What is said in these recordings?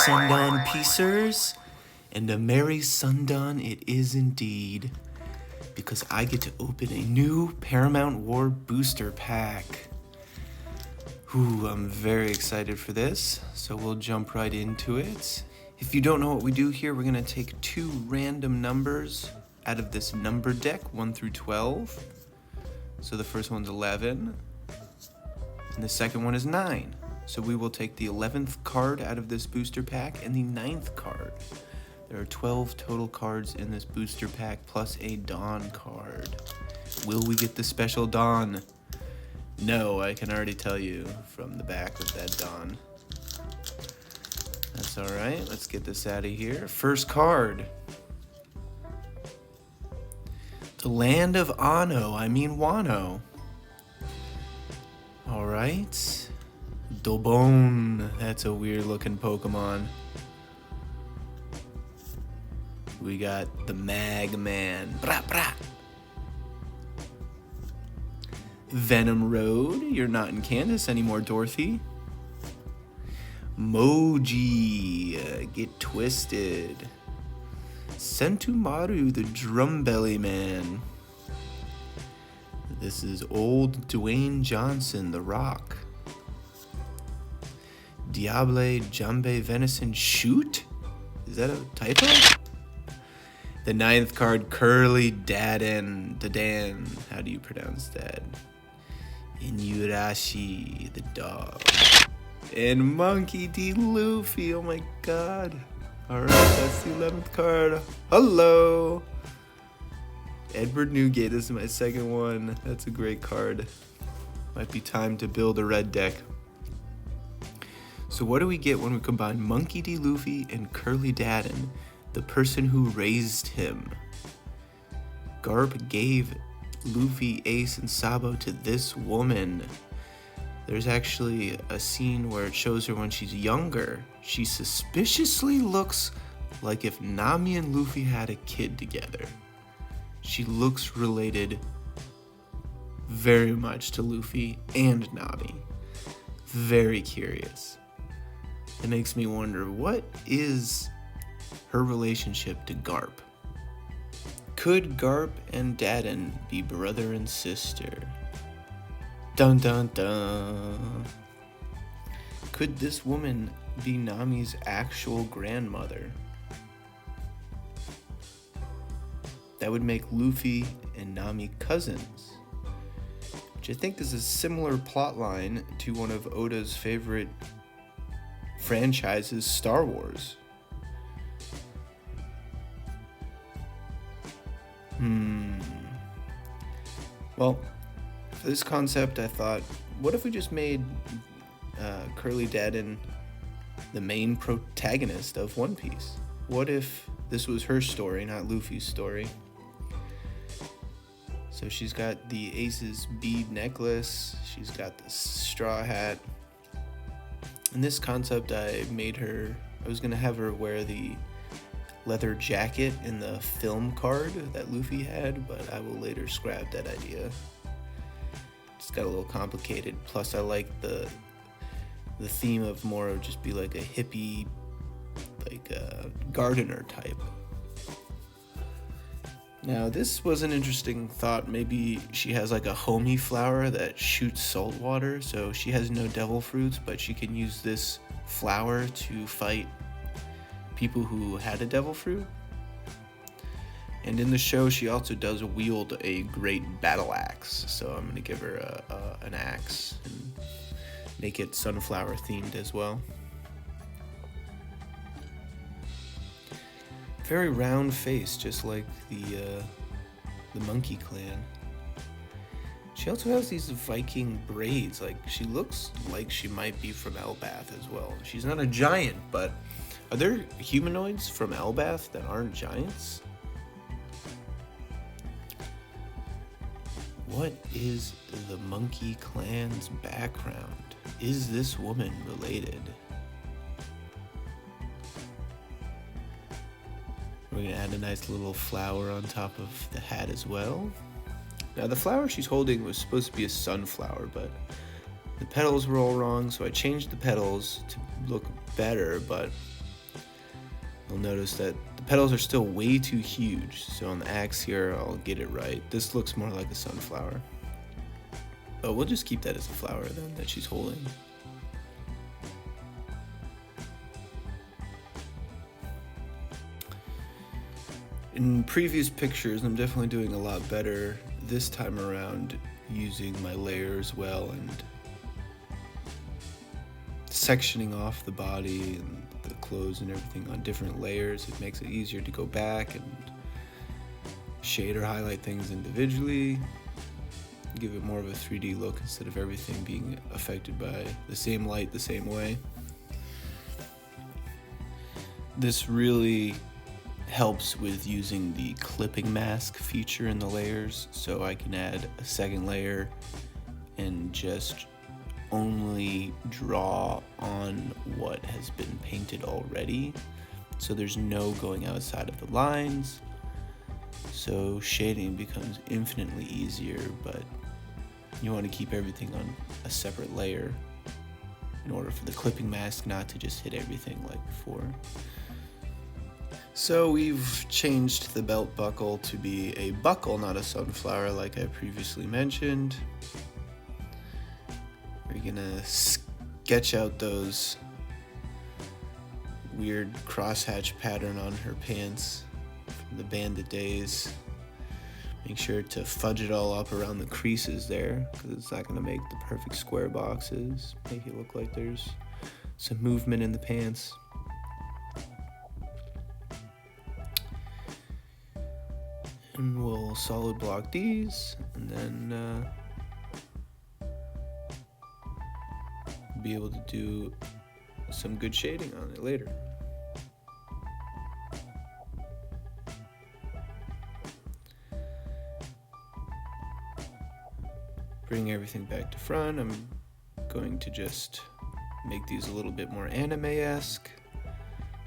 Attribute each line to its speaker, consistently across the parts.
Speaker 1: SunDON piecers, and a merry SunDON it is indeed, because I get to open a new Paramount War booster pack. Ooh, I'm very excited for this, so we'll jump right into it. If you don't know what we do here, we're going to take two random numbers out of this number deck, 1 through 12. So the first one's 11, and the second one is 9. So we will take the 11th card out of this booster pack and the 9th card. There are 12 total cards in this booster pack plus a Dawn card. Will we get the special Dawn? No, I can already tell you from the back of that Dawn. That's alright, let's get this out of here. First card. The Land of Wano. Alright. Dobon, that's a weird looking Pokemon. We got the Magman. Bra bra. Venom Road, you're not in Kansas anymore, Dorothy. Moji, get twisted. Sentumaru, the Drum Belly Man. This is old Dwayne Johnson, the Rock. Diable Jambe Venison Shoot? Is that a typo? The 9th card, Curly Dadan. How do you pronounce that? Inuyasha, the dog. And Monkey D. Luffy, oh my god. Alright, that's the 11th card. Hello! Edward Newgate, this is my second one. That's a great card. Might be time to build a red deck. So what do we get when we combine Monkey D. Luffy and Curly Dadan, the person who raised him? Garp gave Luffy, Ace, and Sabo to this woman. There's actually a scene where it shows her when she's younger. She suspiciously looks like if Nami and Luffy had a kid together. She looks related very much to Luffy and Nami. Very curious. It makes me wonder, what is her relationship to Garp? Could Garp and Dadan be brother and sister? Dun dun dun. Could this woman be Nami's actual grandmother? That would make Luffy and Nami cousins, which I think is a similar plotline to one of Oda's favorite franchises, Star Wars. Well, for this concept, I thought, what if we just made Curly Dadan the main protagonist of One Piece? What if this was her story, not Luffy's story? So she's got the Ace's bead necklace, she's got the straw hat. In this concept, I was going to have her wear the leather jacket in the film card that Luffy had, but I will later scrap that idea. It's got a little complicated. Plus, I like the theme of more of just be like a hippie, like a gardener type. Now, this was an interesting thought. Maybe she has like a homie flower that shoots salt water, so she has no devil fruits, but she can use this flower to fight people who had a devil fruit. And in the show, she also does wield a great battle axe, so I'm going to give her an axe and make it sunflower themed as well. Very round face, just like the Monkey Clan. She also has these Viking braids. Like, she looks like she might be from Elbath as well. She's not a giant, but are there humanoids from Elbath that aren't giants? What is the Monkey Clan's background? Is this woman related? We're going to add a nice little flower on top of the hat as well. Now, the flower she's holding was supposed to be a sunflower, but the petals were all wrong, so I changed the petals to look better, but you'll notice that the petals are still way too huge. So on the axe here, I'll get it right. This looks more like a sunflower. But we'll just keep that as a flower then that she's holding. In previous pictures, I'm definitely doing a lot better this time around using my layers well and sectioning off the body and the clothes and everything on different layers. It makes it easier to go back and shade or highlight things individually, give it more of a 3D look instead of everything being affected by the same light the same way. This really helps with using the clipping mask feature in the layers, so I can add a second layer and just only draw on what has been painted already, so there's no going outside of the lines, so shading becomes infinitely easier. But you want to keep everything on a separate layer in order for the clipping mask not to just hit everything like before. So we've changed the belt buckle to be a buckle, not a sunflower like I previously mentioned. We're gonna sketch out those weird crosshatch pattern on her pants from the Bandit days. Make sure to fudge it all up around the creases there, because it's not gonna make the perfect square boxes. Make it look like there's some movement in the pants. And we'll solid block these, and then be able to do some good shading on it later. Bring everything back to front. I'm going to just make these a little bit more anime-esque.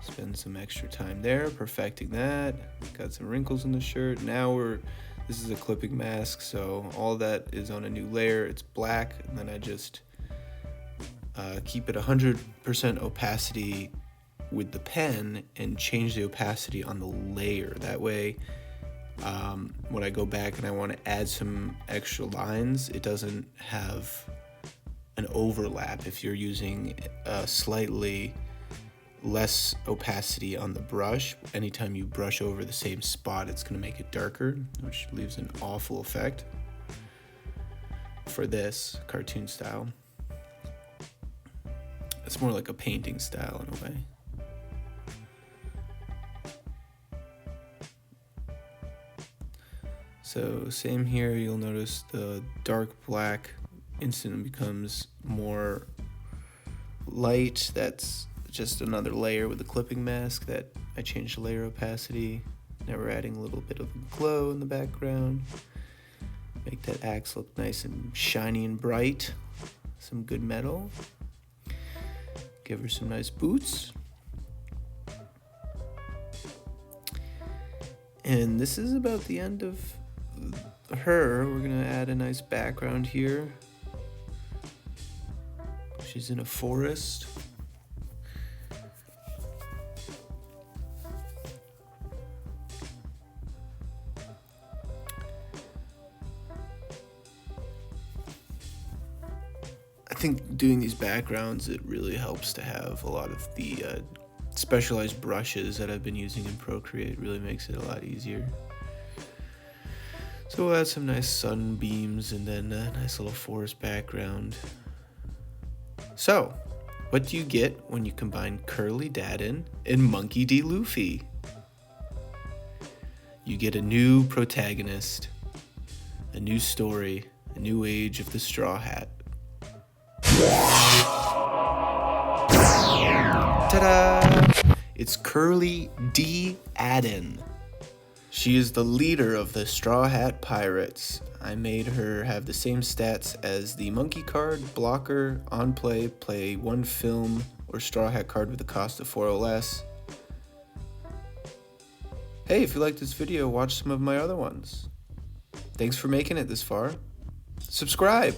Speaker 1: Spend some extra time there perfecting that. Got some wrinkles in the shirt. Now this is a clipping mask, so all that is on a new layer. It's black, and then I just keep it 100% opacity with the pen and change the opacity on the layer. That way, when I go back and I want to add some extra lines, it doesn't have an overlap. If you're using a slightly less opacity on the brush, anytime you brush over the same spot, it's going to make it darker, which leaves an awful effect for this cartoon style. It's more like a painting style in a way. So same here, you'll notice the dark black instantly becomes more light. That's just another layer with the clipping mask that I changed the layer opacity. Now we're adding a little bit of glow in the background. Make that axe look nice and shiny and bright. Some good metal. Give her some nice boots. And this is about the end of her. We're gonna add a nice background here. She's in a forest. I think doing these backgrounds, it really helps to have a lot of the specialized brushes that I've been using in Procreate. It really makes it a lot easier. So we'll add some nice sunbeams and then a nice little forest background. So, what do you get when you combine Curly Dadan and Monkey D. Luffy? You get a new protagonist, a new story, a new age of the Straw Hat. Ta-da! It's Curly D. Dadan. She is the leader of the Straw Hat Pirates. I made her have the same stats as the Monkey card, blocker, on play, play one film, or Straw Hat card with a cost of 4 or less. Hey, if you liked this video, watch some of my other ones. Thanks for making it this far. Subscribe!